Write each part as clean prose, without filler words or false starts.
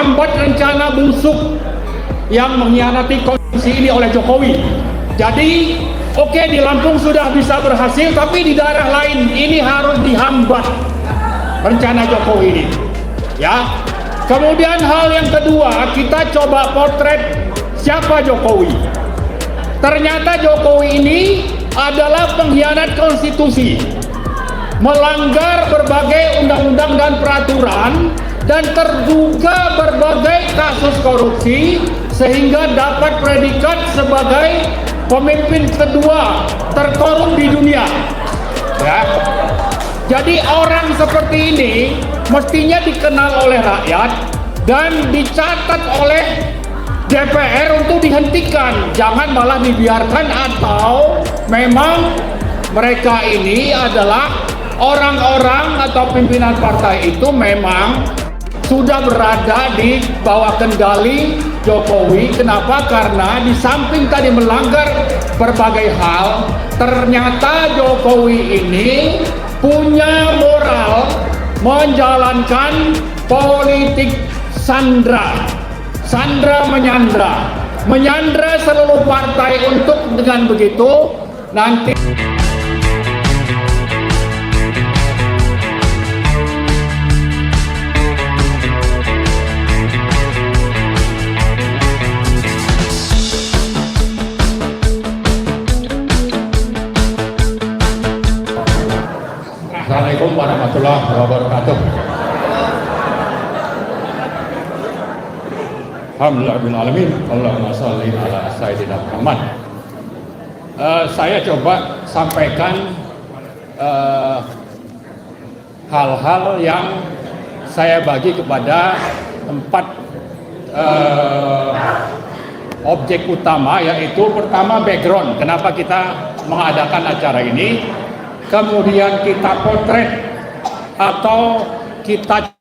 menghambat rencana busuk yang mengkhianati konstitusi ini oleh Jokowi. Jadi oke, di Lampung sudah bisa berhasil, tapi di daerah lain ini harus dihambat rencana Jokowi ini. Ya. Kemudian hal yang kedua, kita coba potret siapa Jokowi. Ternyata Jokowi ini adalah pengkhianat konstitusi, melanggar berbagai undang-undang dan peraturan, dan terduga berbagai kasus korupsi, sehingga dapat predikat sebagai pemimpin kedua terkorup di dunia. Ya. Jadi orang seperti ini mestinya dikenal oleh rakyat dan dicatat oleh DPR untuk dihentikan, jangan malah dibiarkan, atau memang mereka ini adalah orang-orang atau pimpinan partai itu memang sudah berada di bawah kendali Jokowi. Kenapa? Karena di samping tadi melanggar berbagai hal, ternyata Jokowi ini punya moral menjalankan politik sandra menyandra seluruh partai untuk dengan begitu nanti Assalamualaikum warahmatullahi wabarakatuh. Alhamdulillahirrahmanirrahim. Allahumma sholli ala sayyidina Muhammad. Saya coba sampaikan hal-hal yang saya bagi kepada 4 objek utama, yaitu pertama background, kenapa kita mengadakan acara ini. Kemudian kita potret atau kita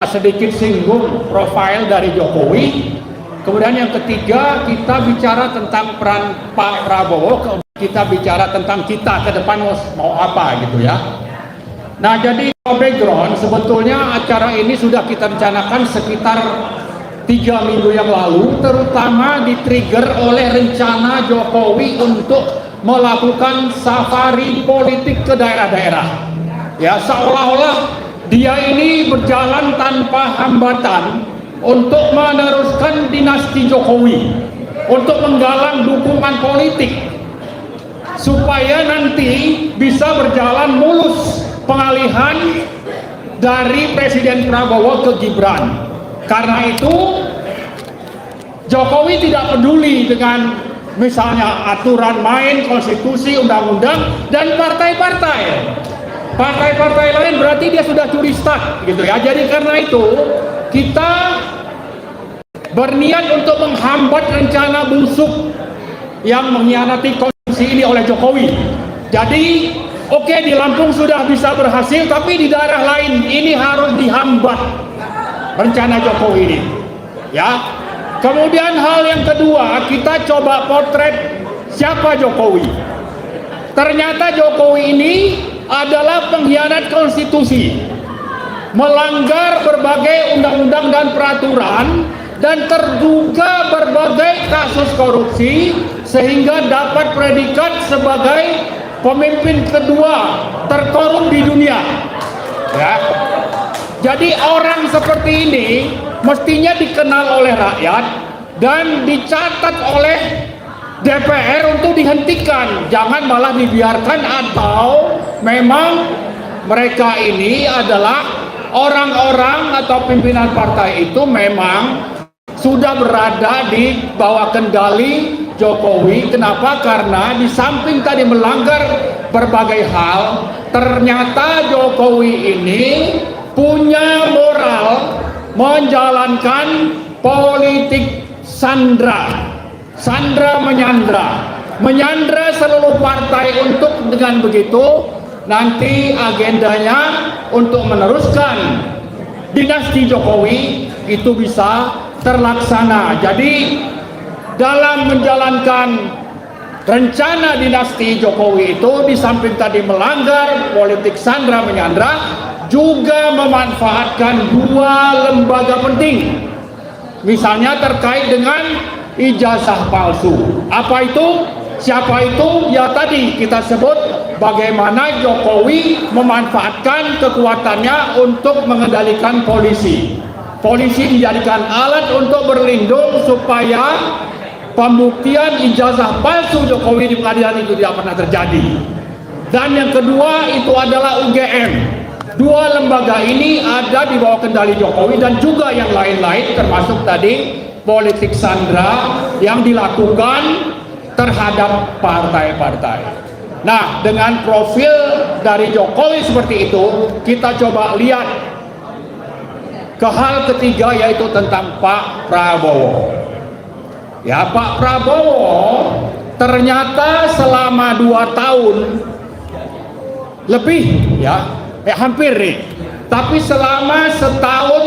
sedikit singgung profil dari Jokowi. Kemudian yang ketiga, kita bicara tentang peran Pak Prabowo. Kita bicara tentang kita ke depan mau apa gitu ya. Nah, jadi background, sebetulnya acara ini sudah kita rencanakan sekitar 3 minggu yang lalu, terutama di-trigger oleh rencana Jokowi untuk melakukan safari politik ke daerah-daerah. Ya, seolah-olah dia ini berjalan tanpa hambatan untuk meneruskan dinasti Jokowi, untuk menggalang dukungan politik supaya nanti bisa berjalan mulus pengalihan dari Presiden Prabowo ke Gibran. Karena itu Jokowi tidak peduli dengan misalnya aturan main, konstitusi, undang-undang, dan partai-partai lain, berarti dia sudah curi start gitu ya. Jadi karena itu kita berniat untuk menghambat rencana busuk yang mengkhianati konstitusi ini oleh Jokowi. Jadi oke, di Lampung sudah bisa berhasil, tapi di daerah lain ini harus dihambat rencana Jokowi ini. Ya. Kemudian hal yang kedua, kita coba potret siapa Jokowi. Ternyata Jokowi ini adalah pengkhianat konstitusi, melanggar berbagai undang-undang dan peraturan, dan terduga berbagai kasus korupsi, sehingga dapat predikat sebagai pemimpin kedua terkorup di dunia. Ya. Jadi orang seperti ini mestinya dikenal oleh rakyat dan dicatat oleh DPR untuk dihentikan, jangan malah dibiarkan, atau memang mereka ini adalah orang-orang atau pimpinan partai itu memang sudah berada di bawah kendali Jokowi. Kenapa? Karena di samping tadi melanggar berbagai hal, ternyata Jokowi ini punya moral menjalankan politik sandra menyandra seluruh partai untuk dengan begitu nanti agendanya untuk meneruskan dinasti Jokowi itu bisa terlaksana. Jadi dalam menjalankan rencana dinasti Jokowi itu, di samping tadi melanggar politik sandra menyandra, juga memanfaatkan dua lembaga penting, misalnya terkait dengan ijazah palsu. Apa itu? Siapa itu? Ya tadi kita sebut bagaimana Jokowi memanfaatkan kekuatannya untuk mengendalikan polisi. Polisi dijadikan alat untuk berlindung supaya pembuktian ijazah palsu Jokowi di pengadilan itu tidak pernah terjadi. Dan yang kedua itu adalah UGM. Dua lembaga ini ada di bawah kendali Jokowi dan juga yang lain-lain, termasuk tadi politik sandra yang dilakukan terhadap partai-partai. Nah, dengan profil dari Jokowi seperti itu, kita coba lihat ke hal ketiga, yaitu tentang Pak Prabowo. Ya, Pak Prabowo ternyata selama 2 tahun lebih, hampir nih, tapi selama setahun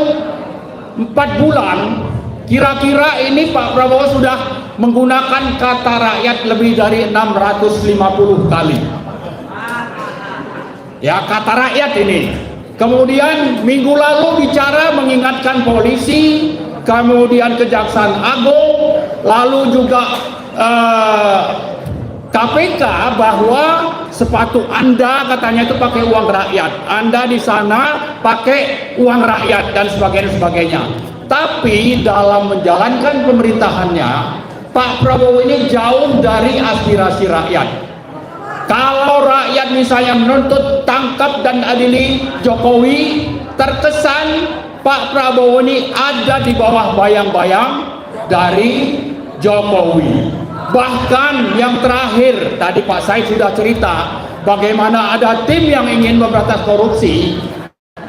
4 bulan, kira-kira ini Pak Prabowo sudah menggunakan kata rakyat lebih dari 650 kali. Ya, kata rakyat ini. Kemudian minggu lalu bicara mengingatkan polisi, kemudian Kejaksaan Agung, lalu juga KPK bahwa sepatu Anda katanya itu pakai uang rakyat, Anda di sana pakai uang rakyat dan sebagainya. Tapi dalam menjalankan pemerintahannya, Pak Prabowo ini jauh dari aspirasi rakyat. Kalau rakyat misalnya menuntut tangkap dan adili Jokowi, terkesan Pak Prabowo ini ada di bawah bayang-bayang dari Jokowi. Bahkan yang terakhir, tadi Pak Said sudah cerita bagaimana ada tim yang ingin memberantas korupsi,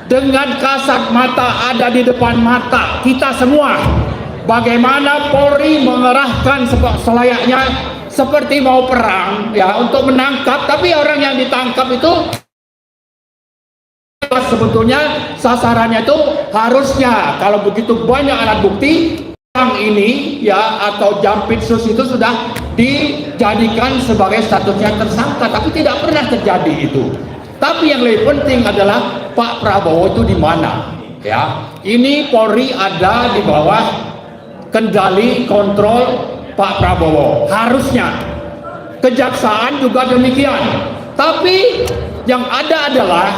dengan kasat mata ada di depan mata kita semua. Bagaimana Polri mengerahkan selayaknya seperti mau perang ya untuk menangkap, tapi orang yang ditangkap itu sebetulnya sasarannya itu harusnya kalau begitu banyak alat bukti, orang ini ya atau Jampitsus itu sudah dijadikan sebagai statusnya tersangka, tapi tidak pernah terjadi itu. Tapi yang lebih penting adalah Pak Prabowo itu di mana ya. Ini Polri ada di bawah kendali kontrol Pak Prabowo, harusnya. Kejaksaan juga demikian. Tapi yang ada adalah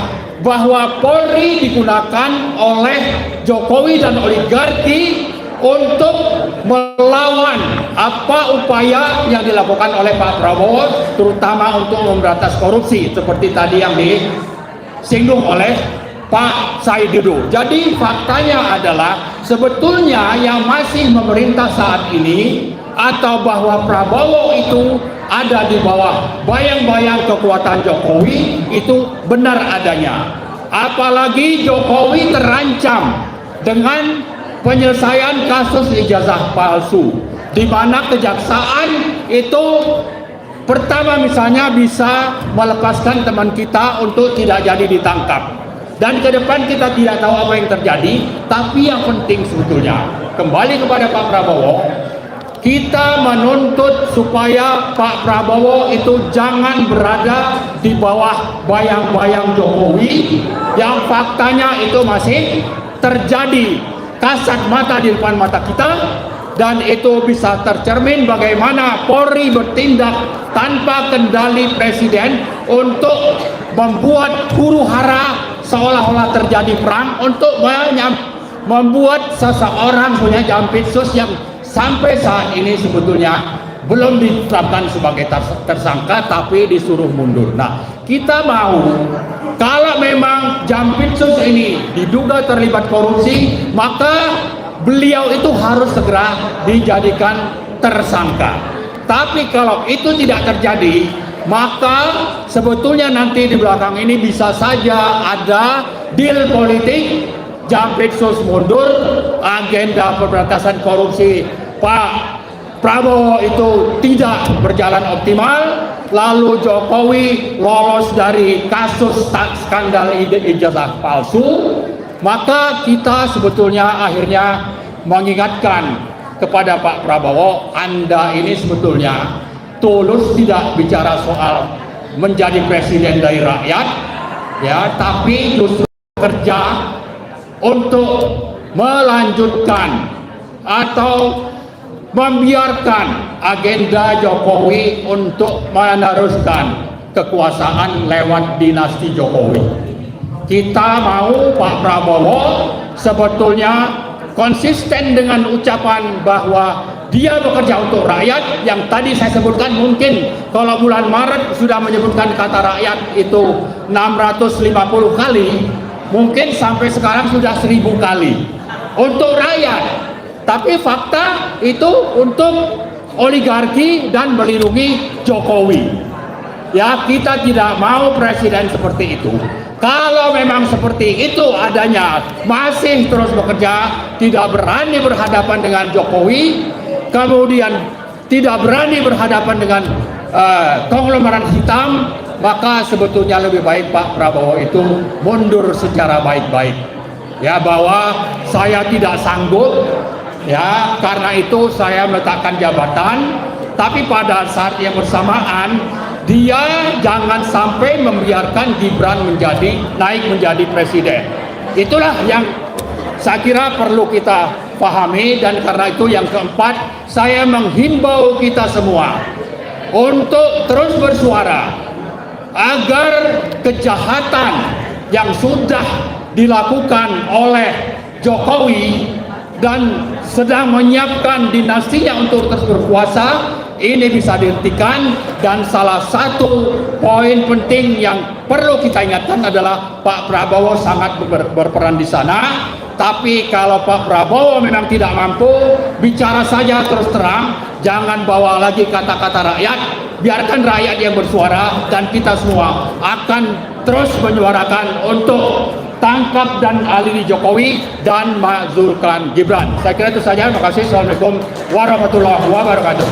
bahwa Polri digunakan oleh Jokowi dan oligarki untuk melawan apa upaya yang dilakukan oleh Pak Prabowo, terutama untuk memberantas korupsi seperti tadi yang disinggung oleh Pak Said Didu. Jadi faktanya adalah sebetulnya yang masih memerintah saat ini atau bahwa Prabowo itu ada di bawah bayang-bayang kekuatan Jokowi itu benar adanya. Apalagi Jokowi terancam dengan penyelesaian kasus ijazah palsu, di mana kejaksaan itu pertama misalnya bisa melepaskan teman kita untuk tidak jadi ditangkap. Dan ke depan kita tidak tahu apa yang terjadi, tapi yang penting sebetulnya kembali kepada Pak Prabowo, kita menuntut supaya Pak Prabowo itu jangan berada di bawah bayang-bayang Jokowi yang faktanya itu masih terjadi kasat mata di depan mata kita, dan itu bisa tercermin bagaimana Polri bertindak tanpa kendali Presiden untuk membuat huru-hara seolah-olah terjadi perang untuk membuat seseorang punya Jampitsus yang sampai saat ini sebetulnya belum ditetapkan sebagai tersangka tapi disuruh mundur. Nah, kita mau kalau memang Jampitsus ini diduga terlibat korupsi, maka beliau itu harus segera dijadikan tersangka. Tapi kalau itu tidak terjadi, maka sebetulnya nanti di belakang ini bisa saja ada deal politik, Jampitsus mundur, agenda pemberantasan korupsi Pak Prabowo itu tidak berjalan optimal, lalu Jokowi lolos dari kasus skandal ijazah palsu, maka kita sebetulnya akhirnya mengingatkan kepada Pak Prabowo, Anda ini sebetulnya tulus tidak bicara soal menjadi presiden dari rakyat, ya, tapi justru bekerja untuk melanjutkan atau membiarkan agenda Jokowi untuk meneruskan kekuasaan lewat dinasti Jokowi. Kita mau Pak Prabowo sebetulnya konsisten dengan ucapan bahwa dia bekerja untuk rakyat, yang tadi saya sebutkan. Mungkin kalau bulan Maret sudah menyebutkan kata rakyat itu 650 kali, mungkin sampai sekarang sudah 1000 kali untuk rakyat. Tapi fakta itu untuk oligarki dan melindungi Jokowi. Ya, kita tidak mau presiden seperti itu. Kalau memang seperti itu adanya, masih terus bekerja, tidak berani berhadapan dengan Jokowi, kemudian tidak berani berhadapan dengan konglomerat hitam, maka sebetulnya lebih baik Pak Prabowo itu mundur secara baik-baik. Ya, bahwa saya tidak sanggup, ya, karena itu saya meletakkan jabatan, tapi pada saat yang bersamaan dia jangan sampai membiarkan Gibran naik menjadi presiden. Itulah yang saya kira perlu kita pahami. Dan karena itu yang keempat, saya menghimbau kita semua untuk terus bersuara agar kejahatan yang sudah dilakukan oleh Jokowi dan sedang menyiapkan dinastinya untuk terus berkuasa ini bisa dihentikan. Dan salah satu poin penting yang perlu kita ingatkan adalah Pak Prabowo sangat berperan di sana. Tapi kalau Pak Prabowo memang tidak mampu, bicara saja terus terang, jangan bawa lagi kata-kata rakyat, biarkan rakyat yang bersuara, dan kita semua akan terus menyuarakan untuk tangkap dan aliri Jokowi dan mazurkan Gibran. Saya kira itu saja. Terima kasih. Assalamualaikum warahmatullahi wabarakatuh.